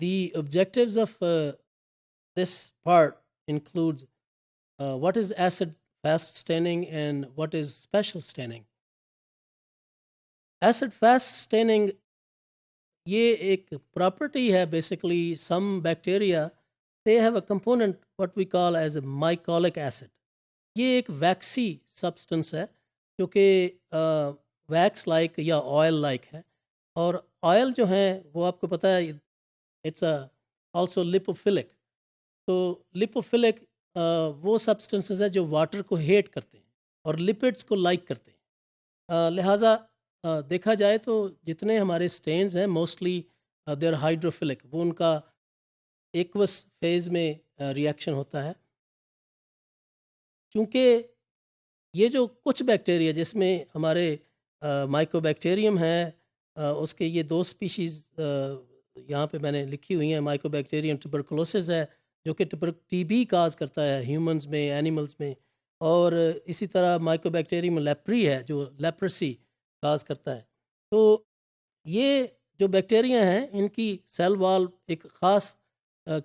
The objectives of this part includes what is acid fast staining and what is special staining. Acid fast staining یہ ایک property ہے basically some bacteria they have a component what we call as a mycolic acid. یہ ایک waxy substance ہے جو کہ wax like یا oil like ہے، اور آئل جو ہیں وہ آپ کو پتہ ہے اٹس آلسو لپوفلک. تو لپوفلک وہ سبسٹنسز ہے جو واٹر کو ہیٹ کرتے ہیں اور لپڈس کو لائک کرتے ہیں. لہٰذا دیکھا جائے تو جتنے ہمارے سٹینز ہیں موسٹلی دے آر ہائیڈروفلک، وہ ان کا ایکوس فیز میں ریئیکشن ہوتا ہے. چونکہ یہ جو کچھ بیکٹیریا جس میں ہمارے مائکو بیکٹیریم ہے، اس کے یہ دو سپیشیز یہاں پہ میں نے لکھی ہوئی ہیں. مائکو بیکٹیریم ٹبرکلوسس ہے جو کہ ٹی بی کاز کرتا ہے ہیومنز میں، اینیملز میں، اور اسی طرح مائکو بیکٹیریم لیپری ہے جو لیپرسی کاز کرتا ہے. تو یہ جو بیکٹیریا ہیں ان کی سیل وال ایک خاص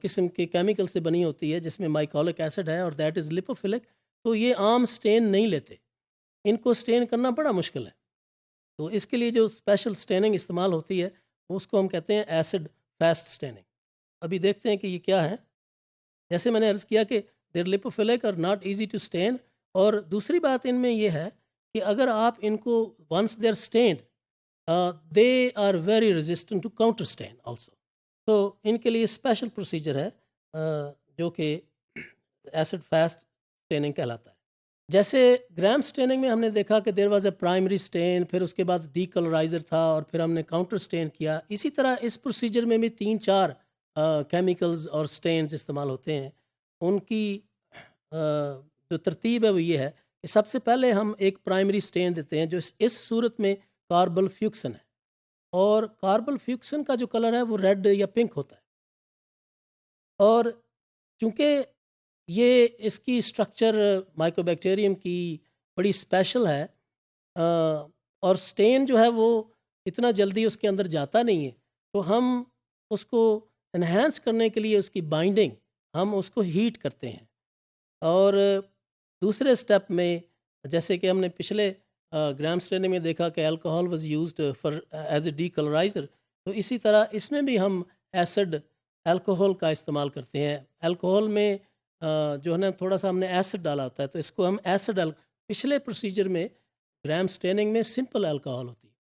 قسم کے کیمیکل سے بنی ہوتی ہے جس میں مائکولک ایسڈ ہے اور دیٹ از لپوفلک. تو یہ عام سٹین نہیں لیتے، ان کو سٹین کرنا بڑا مشکل ہے. تو اس کے لیے جو اسپیشل سٹیننگ استعمال ہوتی ہے اس کو ہم کہتے ہیں ایسڈ فاسٹ سٹیننگ. ابھی دیکھتے ہیں کہ یہ کیا ہے. جیسے میں نے عرض کیا کہ دیر لپوفلک اور ناٹ ایزی ٹو سٹین، اور دوسری بات ان میں یہ ہے کہ اگر آپ ان کو once they are stained they are very resistant to counter stain also. تو ان کے لیے اسپیشل پروسیجر ہے جو کہ ایسڈ فاسٹ سٹیننگ کہلاتا ہے. جیسے گرام سٹیننگ میں ہم نے دیکھا کہ دیر واز اے پرائمری سٹین، پھر اس کے بعد ڈی کلرائزر تھا، اور پھر ہم نے کاؤنٹر سٹین کیا. اسی طرح اس پروسیجر میں بھی 3-4 کیمیکلز اور سٹینز استعمال ہوتے ہیں. ان کی جو ترتیب ہے وہ یہ ہے کہ سب سے پہلے ہم ایک پرائمری سٹین دیتے ہیں جو اس صورت میں کاربل فیوکسن ہے، اور کاربل فیوکسن کا جو کلر ہے وہ ریڈ یا پنک ہوتا ہے. اور چونکہ یہ اس کی اسٹرکچر مائکو بیکٹیریم کی بڑی اسپیشل ہے، اور سٹین جو ہے وہ اتنا جلدی اس کے اندر جاتا نہیں ہے، تو ہم اس کو انہینس کرنے کے لیے اس کی بائنڈنگ ہم اس کو ہیٹ کرتے ہیں. اور دوسرے سٹیپ میں جیسے کہ ہم نے پچھلے گرام سٹیننگ میں دیکھا کہ alcohol was used for as a decolouriser, تو اسی طرح اس میں بھی ہم ایسڈ الکوہول کا استعمال کرتے ہیں. الکوہول میں جو ہے نا تھوڑا سا ہم نے ایسڈ ڈالا ہوتا ہے، تو اس کو ہم ایسڈ پچھلے پروسیجر میں گرام سٹیننگ میں سمپل الکوہول ہوتی ہے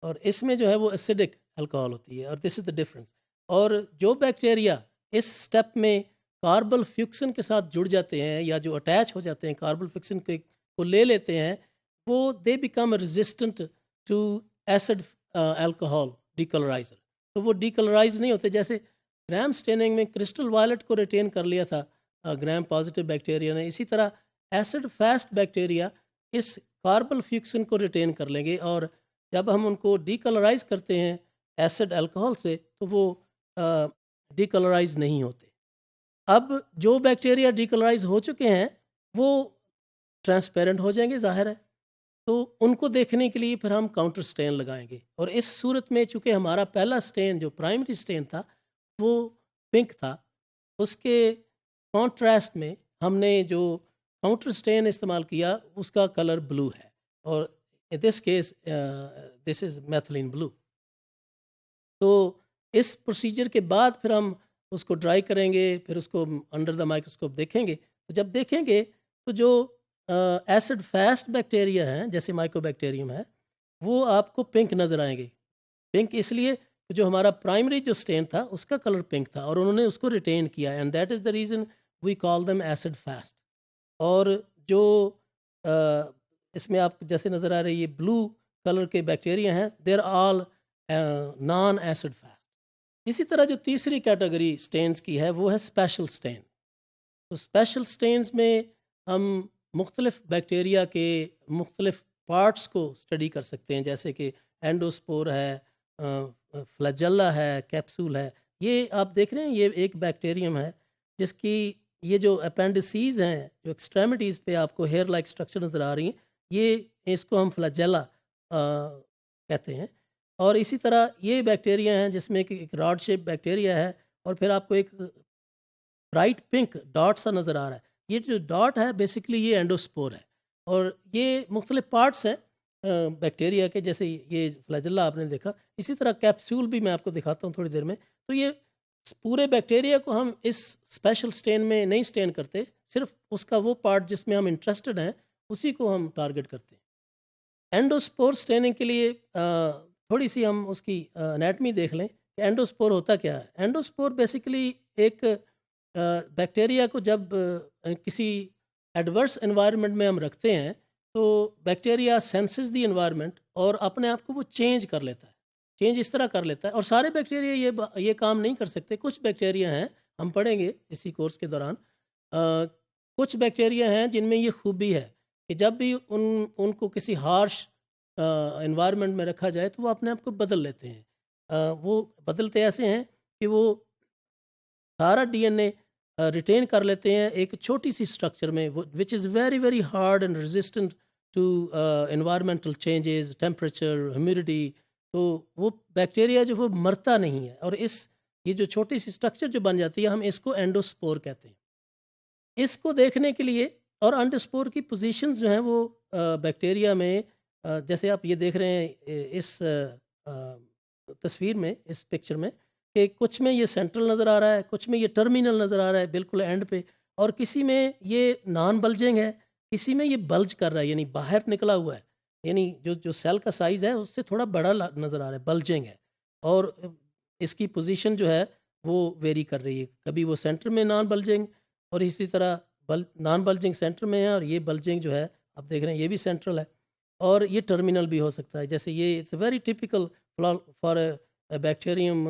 اور اس میں جو ہے وہ ایسیڈک الکوہول ہوتی ہے، اور دس از دا ڈفرینس. اور جو بیکٹیریا اس سٹیپ میں کاربل فیوکسن کے ساتھ جڑ جاتے ہیں یا جو اٹیچ ہو جاتے ہیں کاربل فیوکسن کو لے لیتے ہیں، وہ they become resistant to acid alcohol decolouriser. تو وہ ڈی کلرائز نہیں ہوتے. جیسے گرام سٹیننگ میں کرسٹل وائلٹ کو ریٹین کر لیا تھا گرام پازیٹیو بیکٹیریا نے، اسی طرح ایسڈ فاسٹ بیکٹیریا اس کاربل فیوکسن کو ریٹین کر لیں گے، اور جب ہم ان کو ڈی کلرائز کرتے ہیں ایسڈ الکوہول سے تو وہ ڈی کلرائز نہیں ہوتے. اب جو بیکٹیریا ڈی کلرائز ہو چکے ہیں وہ ٹرانسپیرنٹ ہو جائیں گے، ظاہر ہے، تو ان کو دیکھنے کے لیے پھر ہم کاؤنٹر سٹین لگائیں گے. اور اس صورت میں چونکہ ہمارا پہلا سٹین جو پرائمری سٹین تھا وہ پنک تھا، اس کے کانٹراسٹ میں ہم نے جو کاؤنٹر سٹین استعمال کیا اس کا کلر بلو ہے، اور ان دس کیس دس از میتھلین بلو. تو اس پروسیجر کے بعد پھر ہم اس کو ڈرائی کریں گے، پھر اس کو انڈر دا مائکروسکوپ دیکھیں گے. تو جب دیکھیں گے تو جو ایسڈ فاسٹ بیکٹیریا ہیں جیسے مائکو بیکٹیریم ہے وہ آپ کو پنک نظر آئیں گے. پنک اس لیے کہ جو ہمارا پرائمری جو سٹین تھا اس کا کلر پنک تھا اور انہوں نے اس کو ریٹین کیا، and that is the reason we call them acid fast. اور جو اس میں آپ جیسے نظر آ رہی ہے بلو کلر کے بیکٹیریا ہیں دیر آل نان ایسڈ فاسٹ. اسی طرح جو تیسری کیٹیگری سٹینز کی ہے وہ ہے اسپیشل سٹین. تو اسپیشل سٹینز میں ہم مختلف بیکٹیریا کے مختلف پارٹس کو اسٹڈی کر سکتے ہیں، جیسے کہ اینڈوسپور ہے، فلیجلا ہے، کیپسول ہے. یہ آپ دیکھ رہے ہیں یہ ایک بیکٹیریم ہے جس کی یہ جو اپینڈسیز ہیں جو ایکسٹریمٹیز پہ آپ کو ہیئر لائک اسٹرکچر نظر آ رہی ہیں، یہ اس کو ہم فلیجلا کہتے ہیں. اور اسی طرح یہ بیکٹیریا ہیں جس میں کہ ایک راڈ شیپ بیکٹیریا ہے اور پھر آپ کو ایک برائٹ پنک ڈاٹ سا نظر آ رہا ہے. یہ جو ڈاٹ ہے بیسکلی یہ اینڈوسپور ہے, اور یہ مختلف پارٹس ہیں بیکٹیریا کے, جیسے یہ فلیجلا آپ نے دیکھا, اسی طرح کیپسول بھی میں آپ کو دکھاتا ہوں تھوڑی دیر میں. تو یہ پورے بیکٹیریا کو ہم اس اسپیشل سٹین میں نہیں سٹین کرتے, صرف اس کا وہ پارٹ جس میں ہم انٹرسٹڈ ہیں اسی کو ہم ٹارگٹ کرتے ہیں. اینڈوسپور سٹیننگ کے لیے تھوڑی سی ہم اس کی انیٹمی دیکھ لیں کہ اینڈوسپور ہوتا کیا ہے. اینڈوسپور بیسیکلی ایک بیکٹیریا کو جب کسی ایڈورس انوائرمنٹ میں ہم رکھتے ہیں تو بیکٹیریا سینسز دی انوائرمنٹ اور اپنے آپ کو وہ چینج کر لیتا ہے. چینج اس طرح کر لیتا ہے, اور سارے بیکٹیریا یہ کام نہیں کر سکتے. کچھ بیکٹیریا ہیں, ہم پڑھیں گے اسی کورس کے دوران, کچھ بیکٹیریا ہیں جن میں یہ خوبی ہے کہ جب بھی ان کو کسی ہارش انوائرمنٹ میں رکھا جائے تو وہ اپنے آپ کو بدل لیتے ہیں. وہ بدلتے ایسے ہیں کہ وہ سارا ڈی این اے ریٹین کر لیتے ہیں ایک چھوٹی سی اسٹرکچر میں, which is very very hard and resistant to environmental changes, temperature, humidity. تو وہ بیکٹیریا جو وہ مرتا نہیں ہے, اور یہ جو چھوٹی سی اسٹرکچر جو بن جاتی ہے ہم اس کو اینڈوسپور کہتے ہیں. اس کو دیکھنے کے لیے, اور اینڈوسپور کی پوزیشنز جو ہیں وہ بیکٹیریا میں جیسے آپ یہ دیکھ رہے ہیں اس تصویر میں, اس پکچر میں, کہ کچھ میں یہ سینٹرل نظر آ رہا ہے, کچھ میں یہ ٹرمینل نظر آ رہا ہے بالکل اینڈ پہ, اور کسی میں یہ نان بلجنگ ہے, کسی میں یہ بلج کر رہا ہے یعنی باہر نکلا ہوا ہے, یعنی جو سیل کا سائز ہے اس سے تھوڑا بڑا نظر آ رہا ہے, بلجنگ ہے. اور اس کی پوزیشن جو ہے وہ ویری کر رہی ہے, کبھی وہ سینٹر میں نان بلجنگ, اور اسی طرح نان بلجنگ سینٹر میں ہے, اور یہ بلجنگ جو ہے آپ دیکھ رہے ہیں یہ بھی سینٹرل ہے, اور یہ ٹرمینل بھی ہو سکتا ہے. جیسے یہ it's very typical for bacterium.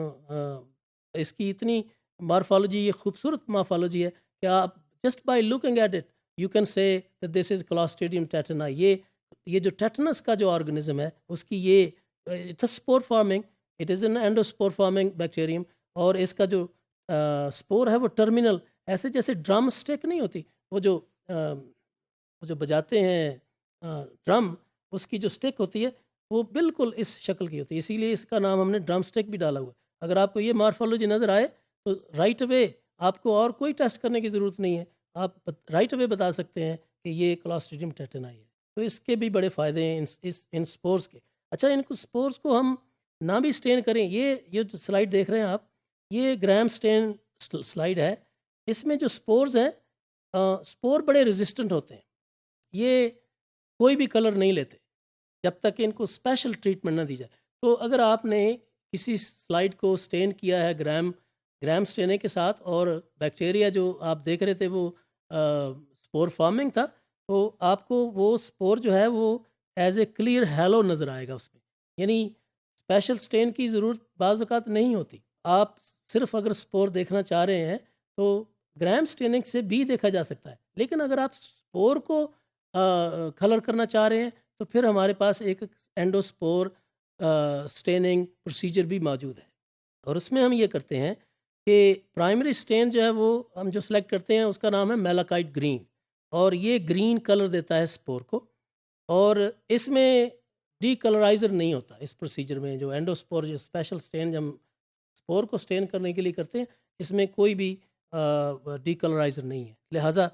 اس کی اتنی مارفالوجی, یہ خوبصورت مارفالوجی ہے کہ آپ just by looking at it you can say this از کلاسٹریڈیم ٹیٹنا. یہ جو ٹیٹنس کا جو آرگنزم ہے اس کی یہ it's a spore forming, it is an endospore forming bacterium, اور اس کا جو اسپور ہے وہ ٹرمینل, ایسے جیسے ڈرم اسٹک نہیں ہوتی, وہ جو بجاتے ہیں ڈرم, اس کی جو اسٹک ہوتی ہے وہ بالکل اس شکل کی ہوتی ہے, اسی لیے اس کا نام ہم نے ڈرم اسٹک بھی ڈالا ہوا ہے. اگر آپ کو یہ مارفالوجی نظر آئے تو رائٹ اوے آپ کو اور کوئی ٹیسٹ کرنے کی ضرورت نہیں ہے, آپ رائٹ اوے بتا سکتے ہیں کہ یہ کلاسٹریڈیم ٹیٹنائی ہے. تو اس کے بھی بڑے فائدے ہیں ان سپورز کے. اچھا, ان کو سپورز کو ہم نہ بھی سٹین کریں, یہ جو سلائیڈ دیکھ رہے ہیں آپ, یہ گرام سٹین سلائیڈ ہے. اس میں جو سپورز ہیں, سپور بڑے ریزسٹنٹ ہوتے ہیں, یہ کوئی بھی کلر نہیں لیتے جب تک ان کو اسپیشل ٹریٹمنٹ نہ دی جائے. تو اگر آپ نے کسی سلائیڈ کو سٹین کیا ہے گرام سٹینے کے ساتھ, اور بیکٹیریا جو آپ دیکھ رہے تھے وہ سپور فارمنگ تھا, تو آپ کو وہ سپور جو ہے وہ ایز اے کلیئر ہیلو نظر آئے گا اس میں, یعنی اسپیشل سٹین کی ضرورت بعض اوقات نہیں ہوتی. آپ صرف اگر سپور دیکھنا چاہ رہے ہیں تو گرام سٹیننگ سے بھی دیکھا جا سکتا ہے, لیکن اگر آپ سپور کو کلر کرنا چاہ رہے ہیں تو پھر ہمارے پاس ایک اینڈوسپور سٹیننگ پروسیجر بھی موجود ہے, اور اس میں ہم یہ کرتے ہیں کہ پرائمری سٹین جو ہے وہ ہم جو سلیکٹ کرتے ہیں اس کا نام ہے میلاکائٹ گرین, اور یہ گرین کلر دیتا ہے سپور کو, اور اس میں ڈی کلرائزر نہیں ہوتا. اس پروسیجر میں جو اینڈوسپور جو اسپیشل سٹین ہم سپور کو سٹین کرنے کے لیے کرتے ہیں, اس میں کوئی بھی ڈی کلرائزر نہیں ہے. لہٰذا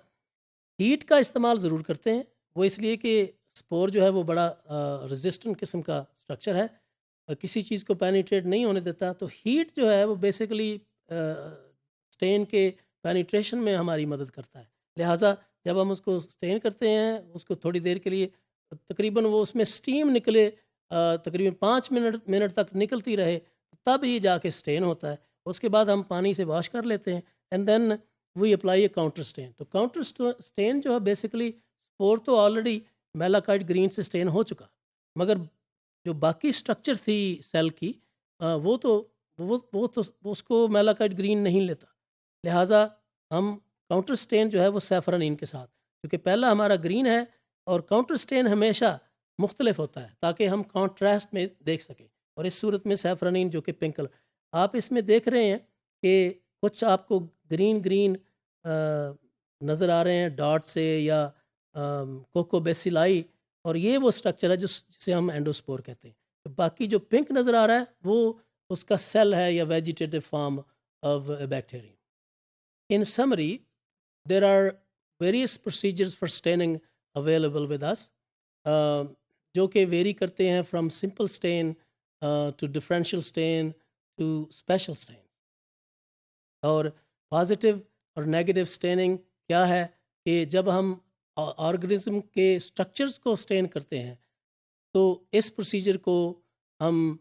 ہیٹ کا استعمال ضرور کرتے ہیں, وہ اس لیے کہ سپور جو ہے وہ بڑا ریزسٹنٹ قسم کا اسٹرکچر ہے, کسی چیز کو پینیٹریٹ نہیں ہونے دیتا. تو ہیٹ جو ہے وہ بیسیکلی سٹین کے پینیٹریشن میں ہماری مدد کرتا ہے. لہٰذا جب ہم اس کو سٹین کرتے ہیں, اس کو تھوڑی دیر کے لیے تقریباً وہ اس میں سٹیم نکلے, تقریباً 5 منٹ تک نکلتی رہے, تب یہ جا کے سٹین ہوتا ہے. اس کے بعد ہم پانی سے واش کر لیتے ہیں, and then we apply a counter stain. تو کاؤنٹر سٹین جو ہے بیسیکلی سپور تو آلریڈی میلاکائٹ گرین سے سٹین ہو چکا, مگر جو باقی سٹرکچر تھی سیل کی وہ تو اس کو میلاکائٹ گرین نہیں لیتا. لہٰذا ہم کاؤنٹر سٹین جو ہے وہ سیفرانین کے ساتھ, کیونکہ پہلا ہمارا گرین ہے اور کاؤنٹر سٹین ہمیشہ مختلف ہوتا ہے تاکہ ہم کانٹراسٹ میں دیکھ سکیں, اور اس صورت میں سیفرانین جو کہ پنک کلر آپ اس میں دیکھ رہے ہیں کہ کچھ آپ کو گرین نظر آ رہے ہیں ڈاٹ سے یا کوکو بیسیلائی, اور یہ وہ سٹرکچر ہے جسے ہم اینڈوسپور کہتے ہیں. باقی جو پنک نظر آ رہا ہے وہ اس کا سیل ہے یا ویجیٹیٹو form, of a bacterium. In summary, there are various procedures for staining available with us, جو کہ ویری کرتے ہیں from simple stain to differential stain to special stain. اور پازیٹیو اور نیگیٹو اسٹیننگ کیا ہے کہ جب ہم آرگنزم کے اسٹرکچرز کو اسٹین کرتے ہیں تو اس پروسیجر کو ہم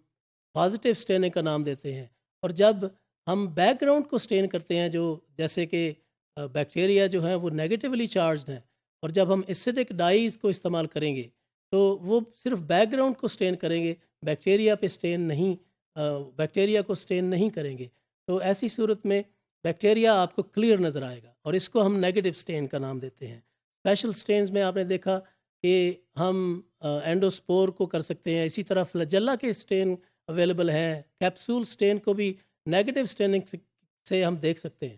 پازیٹیو اسٹیننگ کا نام دیتے ہیں. اور جب ہم بیک گراؤنڈ کو اسٹین کرتے ہیں جو جیسے کہ بیکٹیریا جو ہیں وہ نیگیٹیولی چارجڈ ہیں، اور جب ہم ایسیڈک ڈائز کو استعمال کریں گے تو وہ صرف بیک گراؤنڈ کو اسٹین کریں گے، بیکٹیریا پہ اسٹین نہیں، بیکٹیریا کو اسٹین نہیں کریں گے. تو ایسی صورت میں بیکٹیریا آپ کو کلیئر نظر آئے گا، اور اس کو ہم نیگیٹو اسٹین کا نام دیتے ہیں. اسپیشل اسٹینز میں آپ نے دیکھا کہ ہم اینڈوسپور کو کر سکتے ہیں، اسی طرح فلیجلا کے اسٹین اویلیبل ہے، کیپسول اسٹین کو بھی نیگیٹو اسٹیننگ سے ہم دیکھ سکتے ہیں.